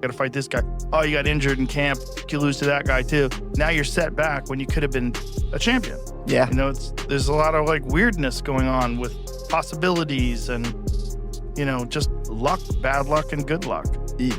got to fight this guy. Oh, you got injured in camp. You lose to that guy too. Now you're set back when you could have been a champion. Yeah. You know, there's a lot of like weirdness going on with possibilities and, you know, just luck, bad luck, and good luck.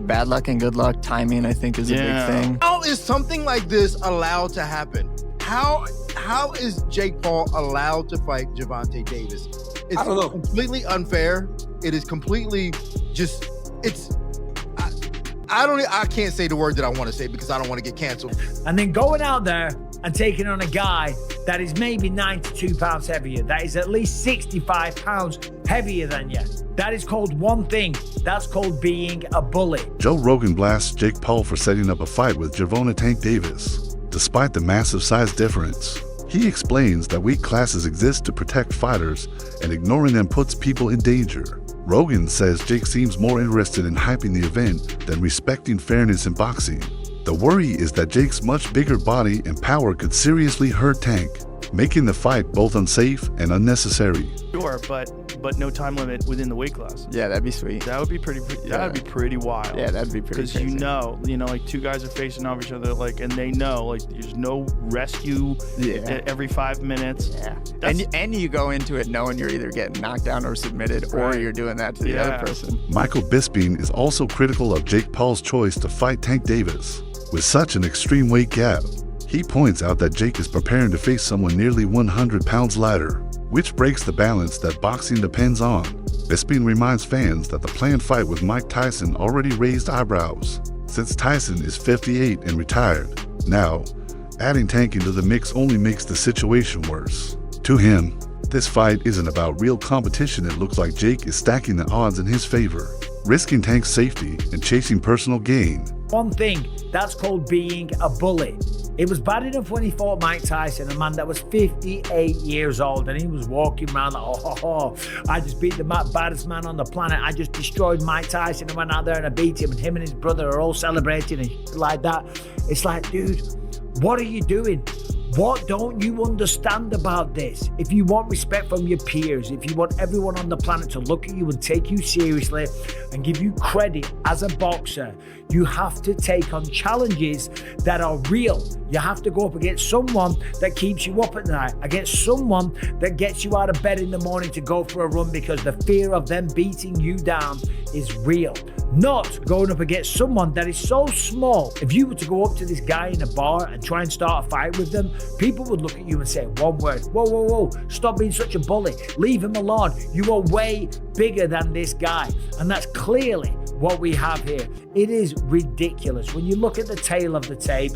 Bad luck and good luck. Timing, I think, is a big thing. How is something like this allowed to happen? How is Jake Paul allowed to fight Gervonta Davis? It's completely unfair. It is completely just, I can't say the word that I want to say because I don't want to get canceled. And then going out there and taking on a guy that is maybe 92 pounds heavier, that is at least 65 pounds heavier than you. That is called one thing. That's called being a bully. Joe Rogan blasts Jake Paul for setting up a fight with Gervonta Tank Davis, despite the massive size difference. He explains that weight classes exist to protect fighters, and ignoring them puts people in danger. Rogan says Jake seems more interested in hyping the event than respecting fairness in boxing. The worry is that Jake's much bigger body and power could seriously hurt Tank, making the fight both unsafe and unnecessary. Sure, but no time limit within the weight class. Yeah, that'd be sweet. That would be pretty wild. Yeah, that'd be pretty crazy. Because you know, like two guys are facing off each other, like, and they know, like, there's no rescue every 5 minutes. Yeah, and you go into it knowing you're either getting knocked down or submitted, or you're doing that to the other person. Michael Bisping is also critical of Jake Paul's choice to fight Tank Davis. With such an extreme weight gap, he points out that Jake is preparing to face someone nearly 100 pounds lighter, which breaks the balance that boxing depends on. Bisping reminds fans that the planned fight with Mike Tyson already raised eyebrows, since Tyson is 58 and retired. Now, adding Tank into the mix only makes the situation worse. To him, this fight isn't about real competition. It looks like Jake is stacking the odds in his favor, risking Tank's safety and chasing personal gain. One thing, that's called being a bully. It was bad enough when he fought Mike Tyson, a man that was 58 years old, and he was walking around like, I just beat the baddest man on the planet. I just destroyed Mike Tyson and went out there and I beat him, and him and his brother are all celebrating and like that. It's like, dude, what are you doing? What don't you understand about this? If you want respect from your peers, if you want everyone on the planet to look at you and take you seriously and give you credit as a boxer, you have to take on challenges that are real. You have to go up against someone that keeps you up at night, against someone that gets you out of bed in the morning to go for a run because the fear of them beating you down is real. Not going up against someone that is so small. If you were to go up to this guy in a bar and try and start a fight with them, people would look at you and say one word: whoa, stop being such a bully, leave him alone. You are way bigger than this guy. And that's clearly what we have here. It is ridiculous. When you look at the tail of the tape,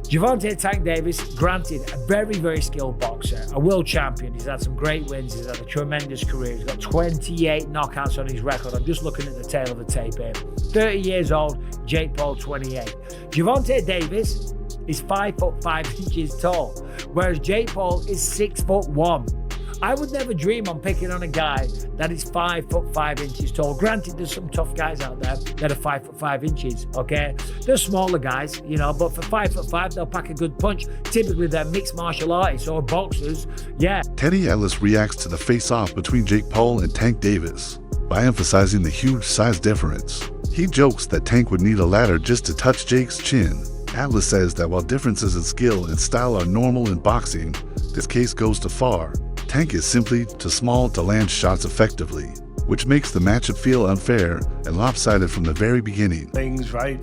Gervonta Tank Davis, granted, a very, very skilled boxer, a world champion. He's had some great wins. He's had a tremendous career. He's got 28 knockouts on his record. I'm just looking at the tail of the tape here. 30 years old, Jake Paul, 28. Gervonta Davis is 5'5" tall, whereas Jake Paul is 6'1". I would never dream on picking on a guy that is 5'5" tall. Granted, there's some tough guys out there that are 5'5", okay? They're smaller guys, you know, but for 5'5", they'll pack a good punch. Typically, they're mixed martial artists or boxers, yeah. Teddy Ellis reacts to the face-off between Jake Paul and Tank Davis by emphasizing the huge size difference. He jokes that Tank would need a ladder just to touch Jake's chin. Atlas says that while differences in skill and style are normal in boxing, this case goes too far. Tank is simply too small to land shots effectively, which makes the matchup feel unfair and lopsided from the very beginning. Things, right?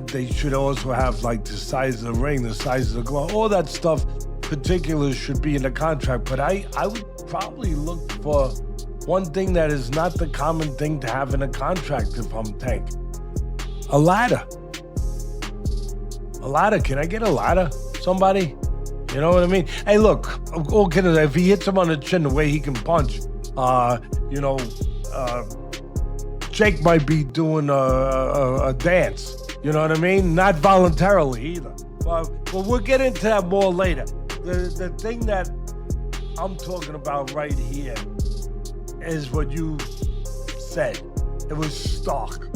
They should also have like the size of the ring, the size of the glove, all that stuff. Particulars should be in the contract, but I would probably look for one thing that is not the common thing to have in a contract if I'm Tank. A ladder. A ladder. Can I get a ladder? Somebody? You know what I mean? Hey, look, if he hits him on the chin the way he can punch, Jake might be doing a dance. You know what I mean? Not voluntarily either. But we'll get into that more later. The thing that I'm talking about right here is what you said. It was stark.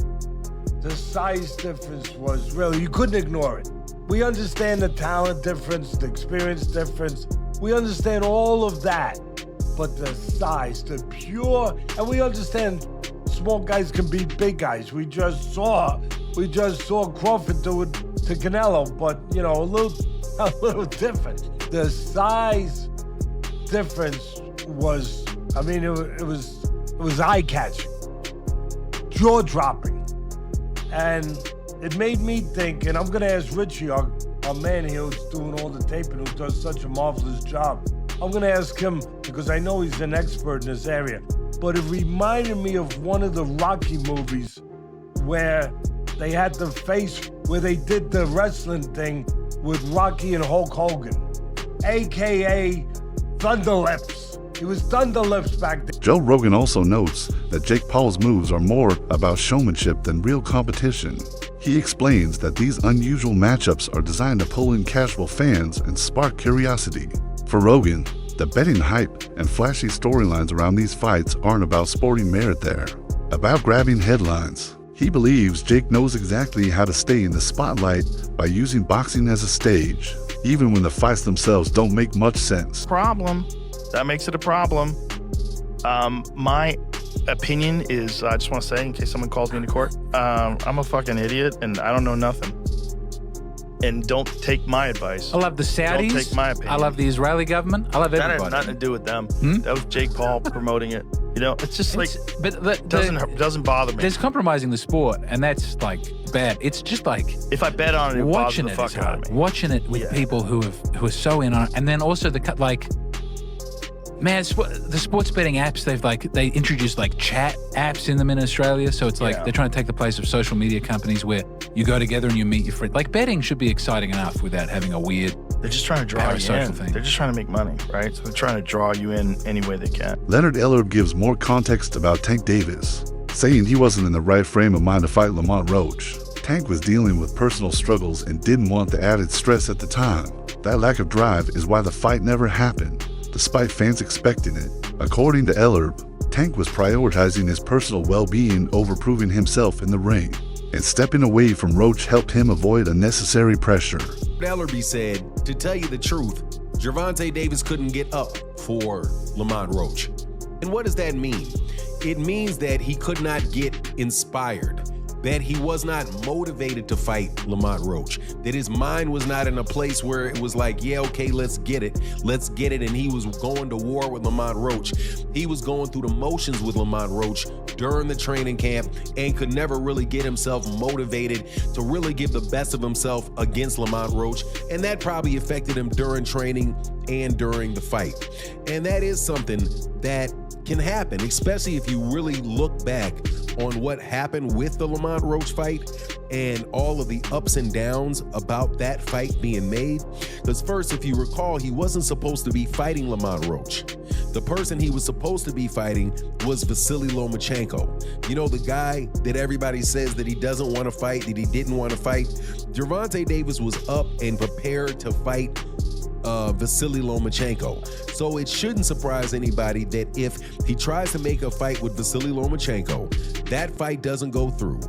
The size difference was really, you couldn't ignore it. We understand the talent difference, the experience difference. We understand all of that. But the size, the pure, and we understand small guys can beat big guys. We just saw Crawford do it to Canelo, but you know, a little different. The size difference was, I mean, it was eye-catching, jaw-dropping, and it made me think. And I'm gonna ask Richie, our man here who's doing all the taping, who does such a marvelous job. I'm gonna ask him because I know he's an expert in this area. But it reminded me of one of the Rocky movies where they had the face, where they did the wrestling thing with Rocky and Hulk Hogan, AKA Thunder Lips. It was Thunder Lips back then. Joe Rogan also notes that Jake Paul's moves are more about showmanship than real competition. He explains that these unusual matchups are designed to pull in casual fans and spark curiosity. For Rogan, the betting hype and flashy storylines around these fights aren't about sporting merit there, about grabbing headlines. He believes Jake knows exactly how to stay in the spotlight by using boxing as a stage, even when the fights themselves don't make much sense. Problem. That makes it a problem. My opinion is, I just want to say, in case someone calls me into court, I'm a fucking idiot and I don't know nothing. And don't take my advice. I love the Saudis. Don't take my opinion. I love the Israeli government. I love everybody. That had nothing to do with them. That was Jake Paul promoting it. You know, it's just like, but doesn't bother me. There's compromising the sport, and that's like bad. It's just like if I bet on it, it watching bothers the fuck out of me. Watching it with people who are so in on it, and then also man, the sports betting apps, they introduced like chat apps in them in Australia. So it's like they're trying to take the place of social media companies where you go together and you meet your friend. Like betting should be exciting enough without having a weird. They're just trying to draw you in. thing. They're just trying to make money, right? So they're trying to draw you in any way they can. Leonard Ellerb gives more context about Tank Davis, saying he wasn't in the right frame of mind to fight Lamont Roach. Tank was dealing with personal struggles and didn't want the added stress at the time. That lack of drive is why the fight never happened, despite fans expecting it. According to Ellerb, Tank was prioritizing his personal well-being over proving himself in the ring, and stepping away from Roach helped him avoid unnecessary pressure. Ellerby said, to tell you the truth, Gervonta Davis couldn't get up for Lamont Roach. And what does that mean? It means that he could not get inspired, that he was not motivated to fight Lamont Roach, that his mind was not in a place where it was like, yeah, okay, let's get it, and he was going to war with Lamont Roach. He was going through the motions with Lamont Roach during the training camp and could never really get himself motivated to really give the best of himself against Lamont Roach, and that probably affected him during training and during the fight. And that is something that can happen, especially if you really look back on what happened with the Lamont Roach fight and all of the ups and downs about that fight being made. Because first, if you recall, he wasn't supposed to be fighting Lamont Roach. The person he was supposed to be fighting was Vasily Lomachenko. You know, the guy that everybody says that he doesn't want to fight, that he didn't want to fight. Gervonta Davis was up and prepared to fight Vasily Lomachenko. So it shouldn't surprise anybody that if he tries to make a fight with Vasily Lomachenko, that fight doesn't go through.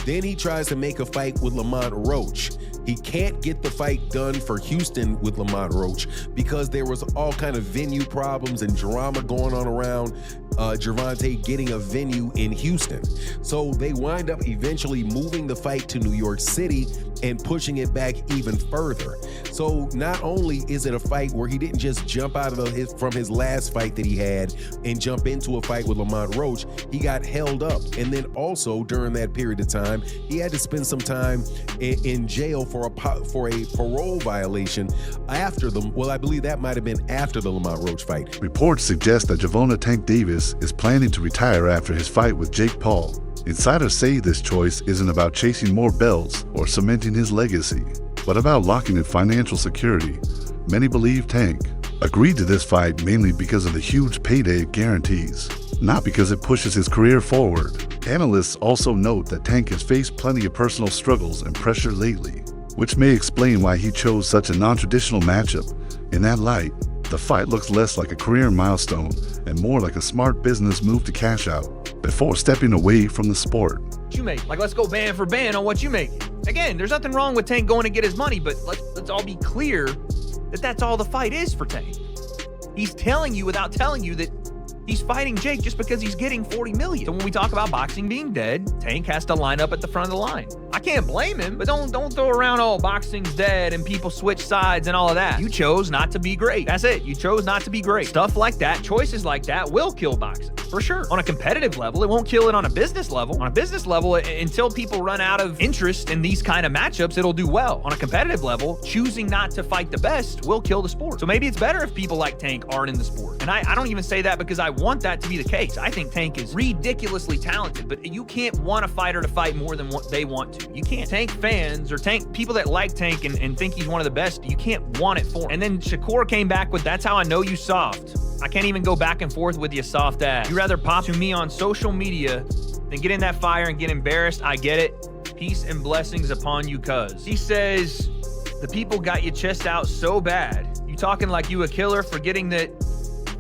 Then he tries to make a fight with Lamont Roach. He can't get the fight done for Houston with Lamont Roach because there was all kind of venue problems and drama going on around Gervonta getting a venue in Houston. So they wind up eventually moving the fight to New York City and pushing it back even further. So not only is it a fight where he didn't just jump out of from his last fight that he had and jump into a fight with Lamont Roach, he got held up. And then also during that period of time, he had to spend some time in jail for a parole violation after I believe that might have been after the Lamont Roach fight. Reports suggest that Gervonta Tank Davis is planning to retire after his fight with Jake Paul. Insiders say this choice isn't about chasing more belts or cementing his legacy, but about locking in financial security. Many believe Tank agreed to this fight mainly because of the huge payday it guarantees, not because it pushes his career forward. Analysts also note that Tank has faced plenty of personal struggles and pressure lately, which may explain why he chose such a non-traditional matchup. In that light, the fight looks less like a career milestone and more like a smart business move to cash out before stepping away from the sport. What you make? Like, let's go band for band on what you make. Again, there's nothing wrong with Tank going to get his money, but let's all be clear that that's all the fight is for Tank. He's telling you without telling you that He's fighting Jake just because he's getting $40 million. So when we talk about boxing being dead, Tank has to line up at the front of the line. I can't blame him, but don't throw around, oh, boxing's dead and people switch sides and all of that. You chose not to be great. That's it. You chose not to be great. Stuff like that, choices like that will kill boxing, for sure. On a competitive level, it won't kill it on a business level. On a business level, until people run out of interest in these kind of matchups, it'll do well. On a competitive level, choosing not to fight the best will kill the sport. So maybe it's better if people like Tank aren't in the sport. And I don't even say that because I want that to be the case. I think Tank is ridiculously talented, but you can't want a fighter to fight more than what they want to. You can't. Tank fans or Tank people that like Tank and think he's one of the best, you can't want it for him. And then Shakur came back with, that's how I know you soft. I can't even go back and forth with you, soft ass. You rather pop to me on social media than get in that fire and get embarrassed. I get it. Peace and blessings upon you, cuz. He says, the people got your chest out so bad. You talking like you a killer, forgetting that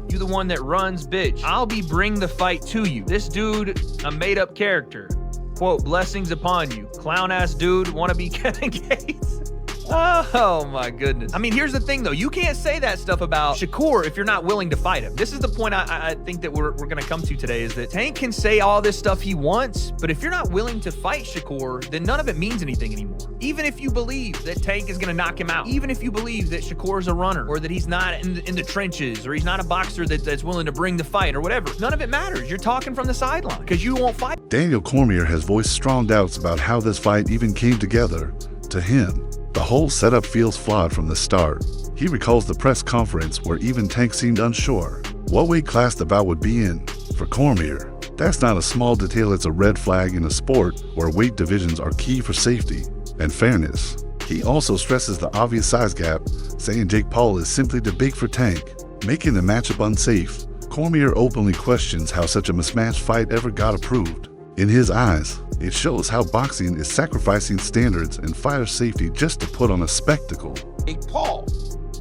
you the one that runs, bitch. I'll be bring the fight to you. This dude, a made-up character. Quote, blessings upon you. Clown-ass dude, wanna be Kevin Gates? Oh my goodness. I mean, here's the thing though. You can't say that stuff about Shakur if you're not willing to fight him. This is the point I think that we're gonna come to today, is that Tank can say all this stuff he wants, but if you're not willing to fight Shakur, then none of it means anything anymore. Even if you believe that Tank is gonna knock him out, even if you believe that Shakur's a runner, or that he's not in the trenches, or he's not a boxer that's willing to bring the fight, or whatever, none of it matters. You're talking from the sideline because you won't fight. Daniel Cormier has voiced strong doubts about how this fight even came together. To him, the whole setup feels flawed from the start. He recalls the press conference where even Tank seemed unsure what weight class the bout would be in. For Cormier, that's not a small detail, it's a red flag in a sport where weight divisions are key for safety and fairness. He also stresses the obvious size gap, saying Jake Paul is simply too big for Tank, making the matchup unsafe. Cormier openly questions how such a mismatched fight ever got approved. In his eyes, it shows how boxing is sacrificing standards and fighter safety just to put on a spectacle. Jake Paul.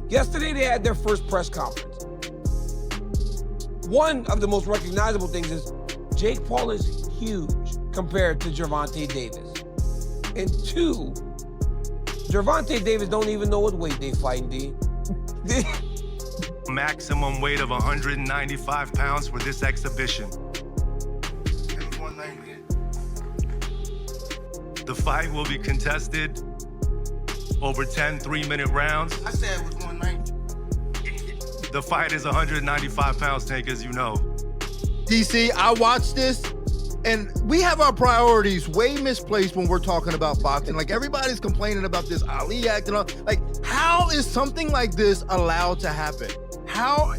Yesterday they had their first press conference. One of the most recognizable things is Jake Paul is huge compared to Gervonta Davis. And two, Gervonta Davis don't even know what weight they fighting, D. Maximum weight of 195 pounds for this exhibition. The fight will be contested over 10 3-minute rounds. I said it was 190. The fight is 195 pounds, Tank, as you know. DC, I watched this, and we have our priorities way misplaced when we're talking about boxing. Like, everybody's complaining about this Ali act and all. Like, how is something like this allowed to happen? How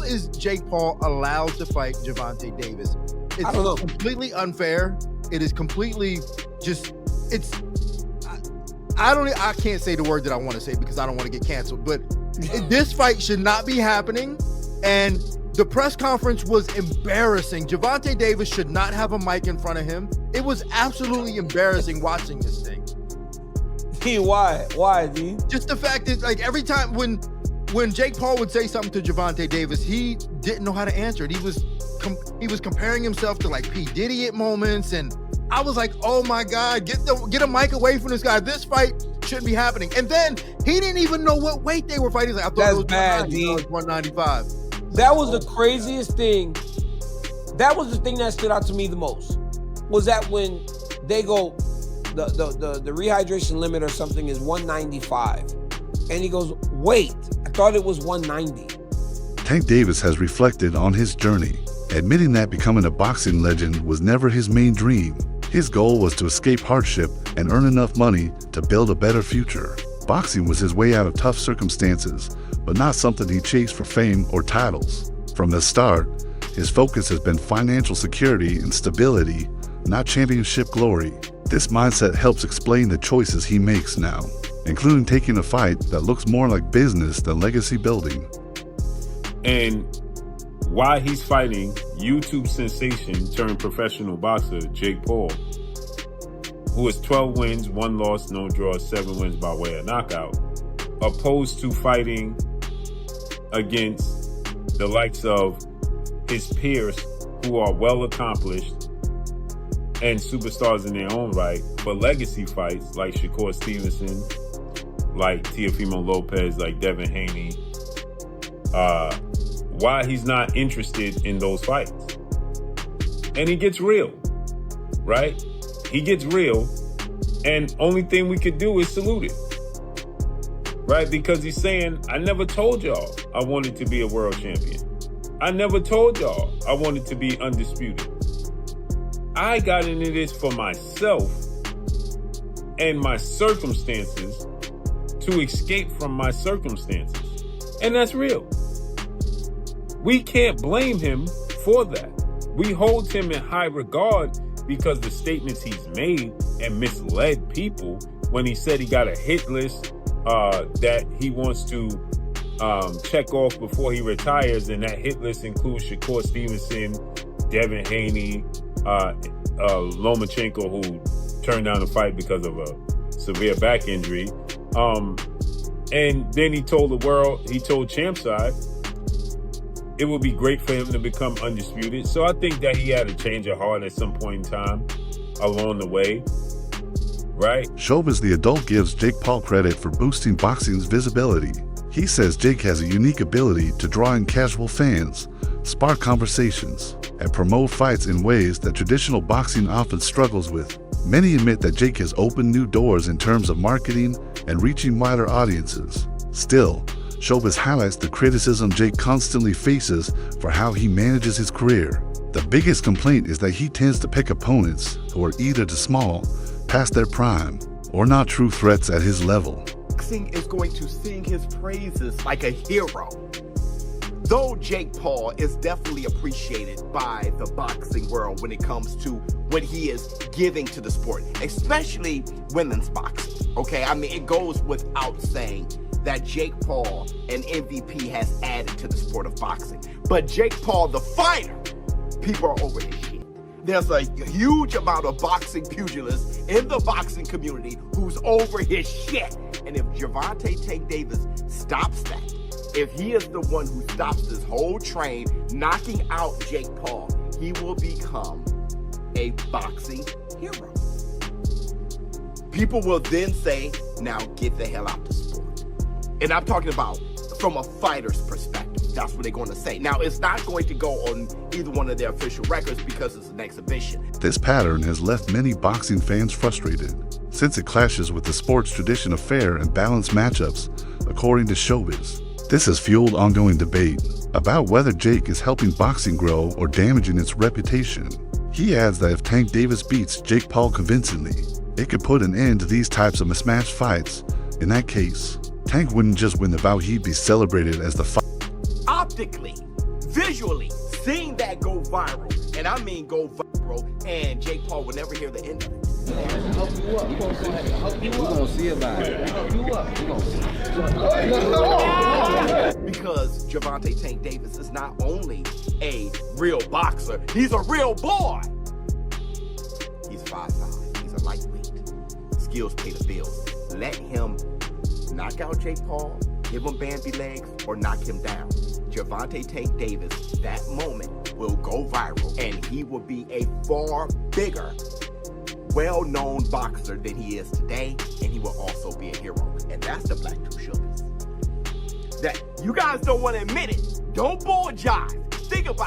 is Jake Paul allowed to fight Gervonta Davis? It's completely unfair. It is completely I can't say the word that I want to say because I don't want to get canceled, but this fight should not be happening. And the press conference was embarrassing. Gervonta Davis should not have a mic in front of him. It was absolutely embarrassing watching this thing. Why, D? Just the fact that, like, every time when Jake Paul would say something to Gervonta Davis, he didn't know how to answer it. He was comparing himself to like P. Diddy at moments, and I was like, oh my God, get a mic away from this guy. This fight shouldn't be happening. And then he didn't even know what weight they were fighting. Like, I thought it was bad, 195. That was the craziest thing. That was the thing that stood out to me the most. Was that when they go, the rehydration limit or something is 195. And he goes, wait, I thought it was 190. Tank Davis has reflected on his journey, admitting that becoming a boxing legend was never his main dream. His goal was to escape hardship and earn enough money to build a better future. Boxing was his way out of tough circumstances, but not something he chased for fame or titles. From the start, his focus has been financial security and stability, not championship glory. This mindset helps explain the choices he makes now, including taking a fight that looks more like business than legacy building. And while he's fighting YouTube sensation turned professional boxer Jake Paul, who has 12 wins, 1 loss, no draws, 7 wins by way of knockout, opposed to fighting against the likes of his peers who are well accomplished and superstars in their own right, but legacy fights like Shakur Stevenson, like Teofimo Lopez, like Devin Haney, why he's not interested in those fights. And he gets real, right? He gets real, and only thing we could do is salute it, right? Because he's saying, I never told y'all I wanted to be a world champion. I never told y'all I wanted to be undisputed. I got into this for myself and my circumstances to escape from my circumstances. And that's real. We can't blame him for that. We hold him in high regard because the statements he's made and misled people when he said he got a hit list that he wants to check off before he retires, and that hit list includes Shakur Stevenson, Devin Haney, Lomachenko, who turned down the fight because of a severe back injury. And then he told the world, he told Champside, it would be great for him to become undisputed. So I think that he had a change of heart at some point in time along the way, right? Showbiz the Adult gives Jake Paul credit for boosting boxing's visibility. He says Jake has a unique ability to draw in casual fans, spark conversations, and promote fights in ways that traditional boxing often struggles with. Many admit that Jake has opened new doors in terms of marketing and reaching wider audiences. Still, Showbiz highlights the criticism Jake constantly faces for how he manages his career. The biggest complaint is that he tends to pick opponents who are either too small, past their prime, or not true threats at his level. Boxing is going to sing his praises like a hero. Though Jake Paul is definitely appreciated by the boxing world when it comes to what he is giving to the sport, especially women's boxing, okay? I mean, it goes without saying that Jake Paul, an MVP, has added to the sport of boxing. But Jake Paul, the fighter, people are over his shit. There's a huge amount of boxing pugilists in the boxing community who's over his shit. And if Gervonta Tank Davis stops that, if he is the one who stops this whole train, knocking out Jake Paul, he will become a boxing hero. People will then say, now get the hell out the sport. And I'm talking about from a fighter's perspective. That's what they're going to say. Now, it's not going to go on either one of their official records because it's an exhibition. This pattern has left many boxing fans frustrated, since it clashes with the sport's tradition of fair and balanced matchups, according to Showbiz. This has fueled ongoing debate about whether Jake is helping boxing grow or damaging its reputation. He adds that if Tank Davis beats Jake Paul convincingly, it could put an end to these types of mismatched fights. In that case, Tank wouldn't just win the bout, he'd be celebrated as the fight. Optically, visually, seeing that go viral, and I mean go viral, and Jake Paul will never hear the end of it. Help you up. We're gonna see about it. Help you up. We're gonna see. Because Gervonta Tank Davis is not only a real boxer, he's a real boy. He's 5'5". He's a lightweight. Skills pay the bills. Let him knock out Jake Paul, give him Bambi legs, or knock him down. Gervonta Tank Davis, that moment will go viral, and he will be a far bigger, well-known boxer than he is today, and he will also be a hero. And that's the Black Two Sugars. That you guys don't want to admit it. Don't bull jive. Think about it.